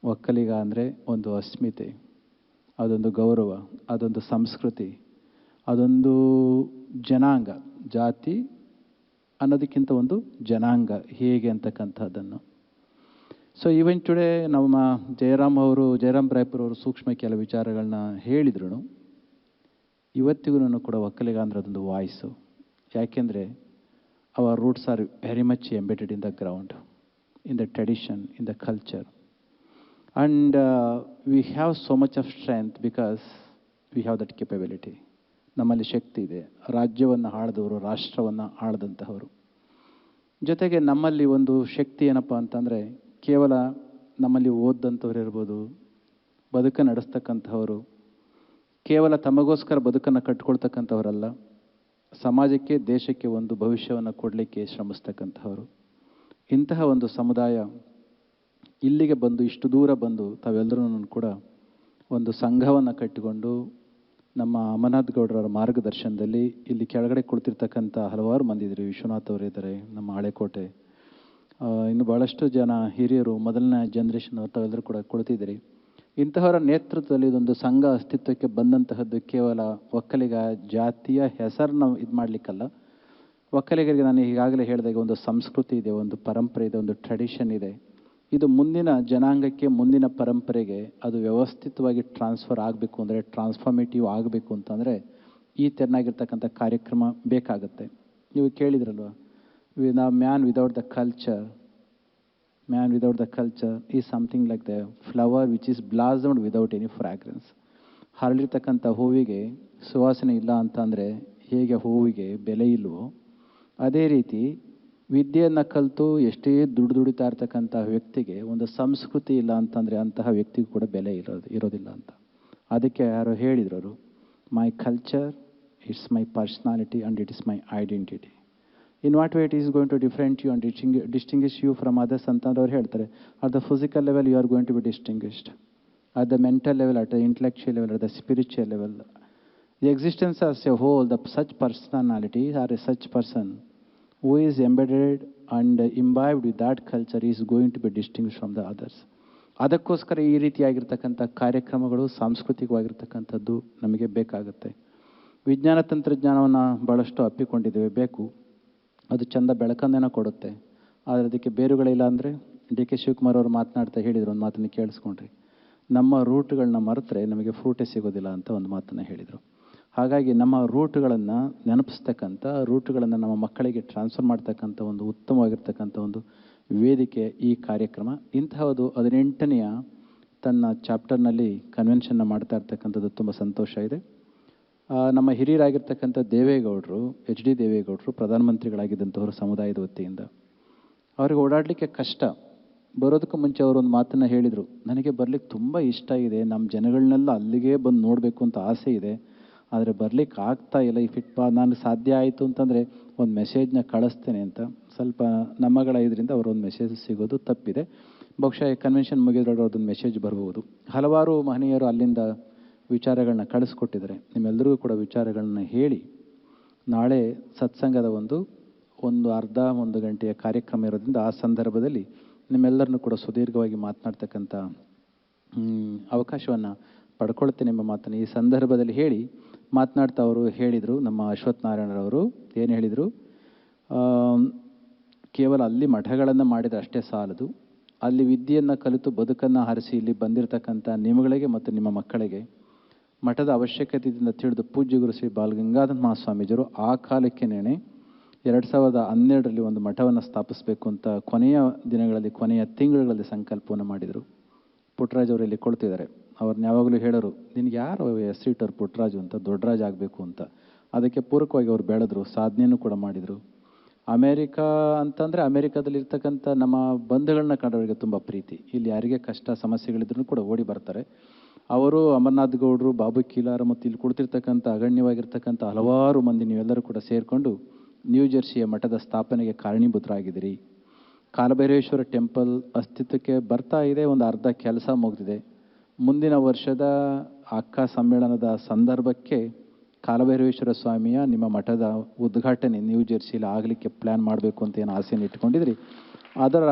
ಒಕ್ಕಲಿಗ ಅಂದರೆ ಒಂದು ಅಸ್ಮಿತೆ, ಅದೊಂದು ಗೌರವ, ಅದೊಂದು ಸಂಸ್ಕೃತಿ, ಅದೊಂದು ಜನಾಂಗ. ಜಾತಿ ಅನ್ನೋದಕ್ಕಿಂತ ಒಂದು ಜನಾಂಗ ಹೇಗೆ ಅಂತಕ್ಕಂಥದ್ದನ್ನು. ಸೊ ಈವನ್ ಟುಡೇ ನಮ್ಮ ಜಯರಾಮ್ ರಾಯ್ಪುರ್ ಅವರು ಸೂಕ್ಷ್ಮ ಕೆಲವು ವಿಚಾರಗಳನ್ನ ಹೇಳಿದ್ರು. ಇವತ್ತಿಗೂ ಕೂಡ ಒಕ್ಕಲಿಗ ಅಂದರೆ ಅದೊಂದು ವಾಯ್ಸು. ಯಾಕೆಂದರೆ our roots are very much embedded in the ground, in the tradition, in the culture. And we have so much of strength because we have that capability. ನಮ್ಮಲ್ಲಿ ಶಕ್ತಿ ಇದೆ. ರಾಜ್ಯವನ್ನು ಆಳಿದವರು, ರಾಷ್ಟ್ರವನ್ನು ಆಳಿದಂತಹವರು. ಜೊತೆಗೆ ನಮ್ಮಲ್ಲಿ ಒಂದು ಶಕ್ತಿ ಏನಪ್ಪ ಅಂತಂದರೆ, ಕೇವಲ ನಮ್ಮಲ್ಲಿ ಓದಂಥವ್ರು ಇರ್ಬೋದು, ಬದುಕು ನಡೆಸ್ತಕ್ಕಂಥವರು, ಕೇವಲ ತಮಗೋಸ್ಕರ ಬದುಕನ್ನು ಕಟ್ಕೊಳ್ತಕ್ಕಂಥವರಲ್ಲ, ಸಮಾಜಕ್ಕೆ, ದೇಶಕ್ಕೆ ಒಂದು ಭವಿಷ್ಯವನ್ನು ಕೊಡಲಿಕ್ಕೆ ಶ್ರಮಿಸ್ತಕ್ಕಂಥವರು. ಇಂತಹ ಒಂದು ಸಮುದಾಯ ಇಲ್ಲಿಗೆ ಬಂದು, ಇಷ್ಟು ದೂರ ಬಂದು, ತಾವೆಲ್ಲರೂ ಕೂಡ ಒಂದು ಸಂಘವನ್ನು ಕಟ್ಟಿಕೊಂಡು ನಮ್ಮ ಅಮರನಾಥ್ ಗೌಡರವರ ಮಾರ್ಗದರ್ಶನದಲ್ಲಿ ಇಲ್ಲಿ ಕೆಳಗಡೆ ಕುಳಿತಿರ್ತಕ್ಕಂಥ ಹಲವಾರು ಮಂದಿ ಇದ್ದಾರೆ. ವಿಶ್ವನಾಥ್ ಅವರು ಇದ್ದಾರೆ, ನಮ್ಮ ಹಳೆಕೋಟೆ, ಇನ್ನು ಭಾಳಷ್ಟು ಜನ ಹಿರಿಯರು, ಮೊದಲನೇ ಜನ್ರೇಷನ್ ಅವ್ರು ತಾವೆಲ್ಲರೂ ಕೂಡ ಕುಳಿತಿದ್ದೀರಿ. ಇಂತಹವರ ನೇತೃತ್ವದಲ್ಲಿ ಇದೊಂದು ಸಂಘ ಅಸ್ತಿತ್ವಕ್ಕೆ ಬಂದಂತಹದ್ದು ಕೇವಲ ಒಕ್ಕಲಿಗ ಜಾತಿಯ ಹೆಸರನ್ನ ಇದು ಮಾಡಲಿಕ್ಕಲ್ಲ. ಒಕ್ಕಲಿಗರಿಗೆ ನಾನು ಈಗಾಗಲೇ ಹೇಳಿದಾಗ ಒಂದು ಸಂಸ್ಕೃತಿ ಇದೆ, ಒಂದು ಪರಂಪರೆ ಇದೆ, ಒಂದು ಟ್ರೆಡಿಷನ್ ಇದೆ. ಇದು ಮುಂದಿನ ಜನಾಂಗಕ್ಕೆ, ಮುಂದಿನ ಪರಂಪರೆಗೆ ಅದು ವ್ಯವಸ್ಥಿತವಾಗಿ ಟ್ರಾನ್ಸ್ಫರ್ ಆಗಬೇಕು ಅಂದರೆ, ಟ್ರಾನ್ಸ್ಫಾರ್ಮೇಟಿವ್ ಆಗಬೇಕು ಅಂತಂದರೆ ಈ ತೆರನಾಗಿರ್ತಕ್ಕಂಥ ಕಾರ್ಯಕ್ರಮ ಬೇಕಾಗುತ್ತೆ. ನೀವು ಕೇಳಿದ್ರಲ್ವ, man without the culture, man without the culture is something like the flower which is blossomed without any fragrance. ಹರಳಿರ್ತಕ್ಕಂಥ ಹೂವಿಗೆ ಸುವಾಸನೆ ಇಲ್ಲ ಅಂತಂದರೆ ಹೇಗೆ ಹೂವಿಗೆ ಬೆಲೆ ಇಲ್ವೋ, ಅದೇ ರೀತಿ ವಿದ್ಯೆಯನ್ನು ಕಲಿತು ಎಷ್ಟೇ ದುಡಿತಾ ಇರ್ತಕ್ಕಂಥ ವ್ಯಕ್ತಿಗೆ ಒಂದು ಸಂಸ್ಕೃತಿ ಇಲ್ಲ ಅಂತಂದರೆ ಅಂತಹ ವ್ಯಕ್ತಿಗೂ ಕೂಡ ಬೆಲೆ ಇರೋದಿಲ್ಲ ಅಂತ. ಅದಕ್ಕೆ ಯಾರೋ ಹೇಳಿದ್ರು, my culture it's my personality and it is my identity. In what way it is going to different you and distinguish you from others ಅಂತಂದ್ರೆ ಅವ್ರು ಹೇಳ್ತಾರೆ, at the physical level you are going to be distinguished, at the mental level, at the intellectual level, at the spiritual level. The existence as a whole, the such personality or a such person who is embedded and imbibed with that culture is going to be distinguished from the others. ಅದಕ್ಕೋಸ್ಕರ ಈ ರೀತಿಯಾಗಿರ್ತಕ್ಕಂಥ ಕಾರ್ಯಕ್ರಮಗಳು ಸಾಂಸ್ಕೃತಿಕವಾಗಿರ್ತಕ್ಕಂಥದ್ದು ನಮಗೆ ಬೇಕಾಗುತ್ತೆ. ವಿಜ್ಞಾನ ತಂತ್ರಜ್ಞಾನವನ್ನು ಭಾಳಷ್ಟು ಅಪ್ಪಿಕೊಂಡಿದ್ದೇವೆ, ಬೇಕು, ಅದು ಚಂದ ಬೆಳಕನ್ನೇನೋ ಕೊಡುತ್ತೆ. ಆದರೆ ಅದಕ್ಕೆ ಬೇರುಗಳಿಲ್ಲ ಅಂದರೆ, ಡಿ ಕೆ ಶಿವಕುಮಾರ್ ಅವರು ಮಾತನಾಡ್ತಾ ಹೇಳಿದರು, ಒಂದು ಮಾತನ್ನು ಕೇಳಿಸ್ಕೊಂಡ್ರಿ, ನಮ್ಮ ರೂಟ್ಗಳನ್ನ ಮರೆತರೆ ನಮಗೆ ಫ್ರೂಟೇ ಸಿಗೋದಿಲ್ಲ ಅಂತ ಒಂದು ಮಾತನ್ನು ಹೇಳಿದರು. ಹಾಗಾಗಿ ನಮ್ಮ ರೂಟ್ಗಳನ್ನು ನೆನಪಿಸ್ತಕ್ಕಂಥ, ರೂಟ್ಗಳನ್ನು ನಮ್ಮ ಮಕ್ಕಳಿಗೆ ಟ್ರಾನ್ಸ್ಫರ್ ಮಾಡ್ತಕ್ಕಂಥ ಒಂದು ಉತ್ತಮವಾಗಿರ್ತಕ್ಕಂಥ ಒಂದು ವೇದಿಕೆ ಈ ಕಾರ್ಯಕ್ರಮ. ಇಂತಹದ್ದು 18ನೆಯ ತನ್ನ ಚಾಪ್ಟರ್ನಲ್ಲಿ ಕನ್ವೆನ್ಷನ್ನ ಮಾಡ್ತಾ ಇರ್ತಕ್ಕಂಥದ್ದು ತುಂಬ ಸಂತೋಷ ಇದೆ. ನಮ್ಮ ಹಿರಿಯರಾಗಿರ್ತಕ್ಕಂಥ ದೇವೇಗೌಡರು, ಎಚ್ ಡಿ ದೇವೇಗೌಡರು ಪ್ರಧಾನಮಂತ್ರಿಗಳಾಗಿದ್ದಂಥವರು ಸಮುದಾಯದ ವತಿಯಿಂದ. ಅವ್ರಿಗೆ ಓಡಾಡಲಿಕ್ಕೆ ಕಷ್ಟ. ಬರೋದಕ್ಕೂ ಮುಂಚೆ ಅವರೊಂದು ಮಾತನ್ನು ಹೇಳಿದರು, ನನಗೆ ಬರಲಿಕ್ಕೆ ತುಂಬ ಇಷ್ಟ ಇದೆ, ನಮ್ಮ ಜನಗಳನ್ನೆಲ್ಲ ಅಲ್ಲಿಗೆ ಬಂದು ನೋಡಬೇಕು ಅಂತ ಆಸೆ ಇದೆ, ಆದರೆ ಬರಲಿಕ್ಕೆ ಆಗ್ತಾ ಇಲ್ಲ. ನಾನು ಸಾಧ್ಯ ಆಯಿತು ಅಂತಂದರೆ ಒಂದು ಮೆಸೇಜ್ನ ಕಳಿಸ್ತೇನೆ ಅಂತ. ಸ್ವಲ್ಪ ನಮ್ಮಗಳ ಇದರಿಂದ ಅವರೊಂದು ಮೆಸೇಜ್ ಸಿಗೋದು ತಪ್ಪಿದೆ. ಬಹುಶಃ ಕನ್ವೆನ್ಷನ್ ಮುಗಿದ್ರೊಳಗೆ ಅವ್ರದ್ದೊಂದು ಮೆಸೇಜ್ ಬರ್ಬೋದು. ಹಲವಾರು ಮಹನೀಯರು ಅಲ್ಲಿಂದ ವಿಚಾರಗಳನ್ನ ಕಳಿಸ್ಕೊಟ್ಟಿದ್ದಾರೆ. ನಿಮ್ಮೆಲ್ಲರಿಗೂ ಕೂಡ ವಿಚಾರಗಳನ್ನ ಹೇಳಿ, ನಾಳೆ ಸತ್ಸಂಗದ ಒಂದು ಅರ್ಧ ಒಂದು ಗಂಟೆಯ ಕಾರ್ಯಕ್ರಮ ಇರೋದ್ರಿಂದ ಆ ಸಂದರ್ಭದಲ್ಲಿ ನಿಮ್ಮೆಲ್ಲರನ್ನೂ ಕೂಡ ಸುದೀರ್ಘವಾಗಿ ಮಾತನಾಡ್ತಕ್ಕಂಥ ಅವಕಾಶವನ್ನು ಪಡ್ಕೊಳ್ತೇನೆ ಎಂಬ ಮಾತನ್ನು ಈ ಸಂದರ್ಭದಲ್ಲಿ ಹೇಳಿ ಮಾತನಾಡ್ತಾ ಅವರು ಹೇಳಿದರು. ನಮ್ಮ ಅಶ್ವಥ್ ನಾರಾಯಣರವರು ಏನು ಹೇಳಿದರು, ಕೇವಲ ಅಲ್ಲಿ ಮಠಗಳನ್ನು ಮಾಡಿದರೆ ಅಷ್ಟೇ ಸಾಲದು, ಅಲ್ಲಿ ವಿದ್ಯೆಯನ್ನು ಕಲಿತು ಬದುಕನ್ನು ಹರಿಸಿ ಇಲ್ಲಿ ಬಂದಿರತಕ್ಕಂಥ ನಿಮಗಳಿಗೆ ಮತ್ತು ನಿಮ್ಮ ಮಕ್ಕಳಿಗೆ ಮಠದ ಅವಶ್ಯಕತೆಯಿಂದ ತಿಳಿದು ಪೂಜ್ಯ ಗುರು ಶ್ರೀ ಬಾಲಗಂಗಾಧರ ಮಹಾಸ್ವಾಮೀಜಿಯವರು ಆ ಕಾಲಕ್ಕೇನೆ 2012ರಲ್ಲಿ ಒಂದು ಮಠವನ್ನು ಸ್ಥಾಪಿಸಬೇಕು ಅಂತ ಕೊನೆಯ ದಿನಗಳಲ್ಲಿ, ಕೊನೆಯ ತಿಂಗಳುಗಳಲ್ಲಿ ಸಂಕಲ್ಪವನ್ನು ಮಾಡಿದರು. ಪುಟ್ಟರಾಜ್ ಅವರು ಇಲ್ಲಿ ಕೊಡ್ತಿದ್ದಾರೆ. ಅವ್ರನ್ನ ಯಾವಾಗಲೂ ಹೇಳೋರು, ನಿನಗೆ ಯಾರು ಹೆಸರಿಟ್ಟರು ಪುಟ್ಟರಾಜು ಅಂತ, ದೊಡ್ಡರಾಜ್ ಆಗಬೇಕು ಅಂತ. ಅದಕ್ಕೆ ಪೂರಕವಾಗಿ ಅವರು ಬೆಳೆದ್ರು, ಸಾಧನೆಯನ್ನು ಕೂಡ ಮಾಡಿದರು. ಅಮೇರಿಕಾ ಅಂತಂದರೆ ಅಮೇರಿಕಾದಲ್ಲಿರ್ತಕ್ಕಂಥ ನಮ್ಮ ಬಂಧುಗಳನ್ನ ಕಂಡವರಿಗೆ ತುಂಬ ಪ್ರೀತಿ. ಇಲ್ಲಿ ಯಾರಿಗೆ ಕಷ್ಟ ಸಮಸ್ಯೆಗಳಿದ್ರೂ ಕೂಡ ಓಡಿ ಬರ್ತಾರೆ. ಅವರು ಅಮರನಾಥ್ ಗೌಡರು, ಬಾಬು ಕೀಲಾರ ಮತ್ತು ಇಲ್ಲಿ ಕುಳಿತಿರ್ತಕ್ಕಂಥ ಅಗಣ್ಯವಾಗಿರ್ತಕ್ಕಂಥ ಹಲವಾರು ಮಂದಿ ನೀವೆಲ್ಲರೂ ಕೂಡ ಸೇರಿಕೊಂಡು ನ್ಯೂ ಜೆರ್ಸಿಯ ಮಠದ ಸ್ಥಾಪನೆಗೆ ಕಾರಣೀಭೂತರಾಗಿದ್ದೀರಿ. ಕಾಲಭೈರವೇಶ್ವರ ಟೆಂಪಲ್ ಅಸ್ತಿತ್ವಕ್ಕೆ ಬರ್ತಾ ಇದೆ, ಒಂದು ಅರ್ಧ ಕೆಲಸ ಮುಗಿದಿದೆ. ಮುಂದಿನ ವರ್ಷದ ಅಕ್ಕ ಸಮ್ಮೇಳನದ ಸಂದರ್ಭಕ್ಕೆ ಕಾಲಭೈರವೇಶ್ವರ ಸ್ವಾಮಿಯ ನಿಮ್ಮ ಮಠದ ಉದ್ಘಾಟನೆ ನ್ಯೂ ಜೆರ್ಸಿಲಿ ಆಗಲಿಕ್ಕೆ ಪ್ಲ್ಯಾನ್ ಮಾಡಬೇಕು ಅಂತ ಏನು ಆಸೆಯನ್ನು ಇಟ್ಕೊಂಡಿದ್ರಿ, ಅದರ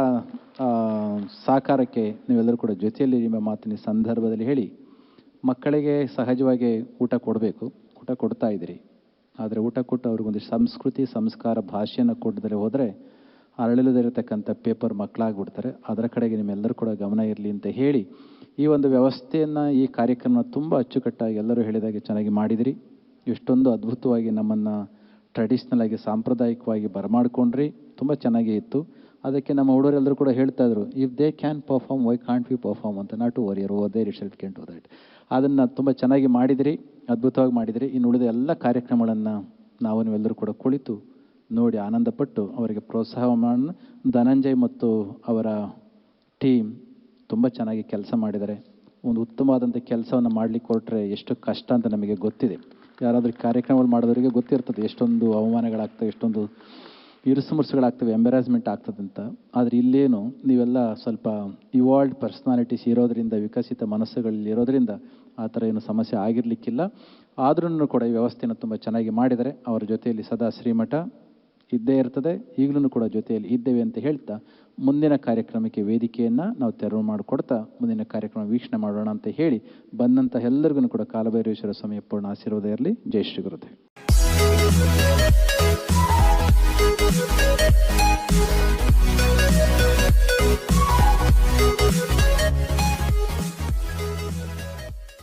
ಸಾಕಾರಕ್ಕೆ ನೀವೆಲ್ಲರೂ ಕೂಡ ಜೊತೆಯಲ್ಲಿ ನಿಮ್ಮ ಮಾತಿನ ಸಂದರ್ಭದಲ್ಲಿ ಹೇಳಿ. ಮಕ್ಕಳಿಗೆ ಸಹಜವಾಗಿ ಊಟ ಕೊಡಬೇಕು, ಊಟ ಕೊಡ್ತಾ ಇದ್ದೀರಿ. ಆದರೆ ಊಟ ಕೊಟ್ಟು ಅವ್ರಿಗೊಂದಿಷ್ಟು ಸಂಸ್ಕೃತಿ, ಸಂಸ್ಕಾರ, ಭಾಷೆಯನ್ನು ಕೊಡದೇ ಹೋದರೆ ಅರಳಿಲ್ಲದಿರತಕ್ಕಂಥ ಪೇಪರ್ ಮಕ್ಕಳಾಗ್ಬಿಡ್ತಾರೆ. ಅದರ ಕಡೆಗೆ ನಿಮ್ಮೆಲ್ಲರೂ ಕೂಡ ಗಮನ ಇರಲಿ ಅಂತ ಹೇಳಿ, ಈ ಒಂದು ವ್ಯವಸ್ಥೆಯನ್ನು, ಈ ಕಾರ್ಯಕ್ರಮ ತುಂಬ ಅಚ್ಚುಕಟ್ಟಾಗಿ ಎಲ್ಲರೂ ಹೇಳಿದಾಗೆ ಚೆನ್ನಾಗಿ ಮಾಡಿದಿರಿ. ಎಷ್ಟೊಂದು ಅದ್ಭುತವಾಗಿ ನಮ್ಮನ್ನು ಟ್ರೆಡಿಷ್ನಲ್ ಆಗಿ, ಸಾಂಪ್ರದಾಯಿಕವಾಗಿ ಬರಮಾಡ್ಕೊಂಡ್ರಿ. ತುಂಬ ಚೆನ್ನಾಗೇ ಇತ್ತು. ಅದಕ್ಕೆ ನಮ್ಮ ಹುಡುಗರೆಲ್ಲರೂ ಕೂಡ ಹೇಳ್ತಾಯಿದ್ರು, if they can perform why can't we perform ಅಂತ. Not to warrior over there itself can do that. ಅದನ್ನು ತುಂಬ ಚೆನ್ನಾಗಿ ಮಾಡಿದಿರಿ, ಅದ್ಭುತವಾಗಿ ಮಾಡಿದಿರಿ. ಇನ್ನು ಉಳಿದ ಎಲ್ಲ ಕಾರ್ಯಕ್ರಮಗಳನ್ನು ನಾವು ನೀವೆಲ್ಲರೂ ಕೂಡ ಕುಳಿತು ನೋಡಿ ಆನಂದಪಟ್ಟು ಅವರಿಗೆ ಪ್ರೋತ್ಸಾಹ ಮಾಡೋಣ. ಧನಂಜಯ್ ಮತ್ತು ಅವರ ಟೀಮ್ ತುಂಬ ಚೆನ್ನಾಗಿ ಕೆಲಸ ಮಾಡಿದ್ದಾರೆ. ಒಂದು ಉತ್ತಮವಾದಂಥ ಕೆಲಸವನ್ನು ಮಾಡಲಿಕ್ಕೆ ಹೊರಟ್ರೆ ಎಷ್ಟು ಕಷ್ಟ ಅಂತ ನಮಗೆ ಗೊತ್ತಿದೆ. ಯಾರಾದರೂ ಕಾರ್ಯಕ್ರಮಗಳು ಮಾಡೋದವರಿಗೆ ಗೊತ್ತಿರ್ತದೆ ಎಷ್ಟೊಂದು ಅವಮಾನಗಳಾಗ್ತವೆ, ಎಷ್ಟೊಂದು ಇರುಸುಮುರುಸುಗಳಾಗ್ತವೆ, ಎಂಬರಾಸ್ಮೆಂಟ್ ಆಗ್ತದೆ ಅಂತ. ಆದರೆ ಇಲ್ಲೇನು ನೀವೆಲ್ಲ ಸ್ವಲ್ಪ ಇವಾಲ್ಡ್ ಪರ್ಸ್ನಾಲಿಟೀಸ್ ಇರೋದರಿಂದ, ವಿಕಸಿತ ಮನಸ್ಸುಗಳಲ್ಲಿ ಇರೋದರಿಂದ ಆ ಥರ ಏನು ಸಮಸ್ಯೆ ಆಗಿರಲಿಕ್ಕಿಲ್ಲ. ಆದ್ರೂ ಕೂಡ ಈ ವ್ಯವಸ್ಥೆಯನ್ನು ತುಂಬ ಚೆನ್ನಾಗಿ ಮಾಡಿದರೆ ಅವರ ಜೊತೆಯಲ್ಲಿ ಸದಾ ಶ್ರೀಮಠ ಇದ್ದೇ ಇರ್ತದೆ. ಈಗಲೂ ಕೂಡ ಜೊತೆಯಲ್ಲಿ ಇದ್ದೇವೆ ಅಂತ ಹೇಳ್ತಾ, ಮುಂದಿನ ಕಾರ್ಯಕ್ರಮಕ್ಕೆ ವೇದಿಕೆಯನ್ನು ನಾವು ತೆರವು ಮಾಡಿಕೊಡ್ತಾ ಮುಂದಿನ ಕಾರ್ಯಕ್ರಮ ವೀಕ್ಷಣೆ ಮಾಡೋಣ ಅಂತ ಹೇಳಿ, ಬಂದಂಥ ಎಲ್ಲರಿಗೂ ಕೂಡ ಕಾಲಭೈರವೇಶ್ವರ ಸ್ವಾಮಿಯ ಪೂರ್ಣ ಆಶೀರ್ವಾದ ಇರಲಿ. ಜೈ ಶ್ರೀ ಗುರುದೇವ್.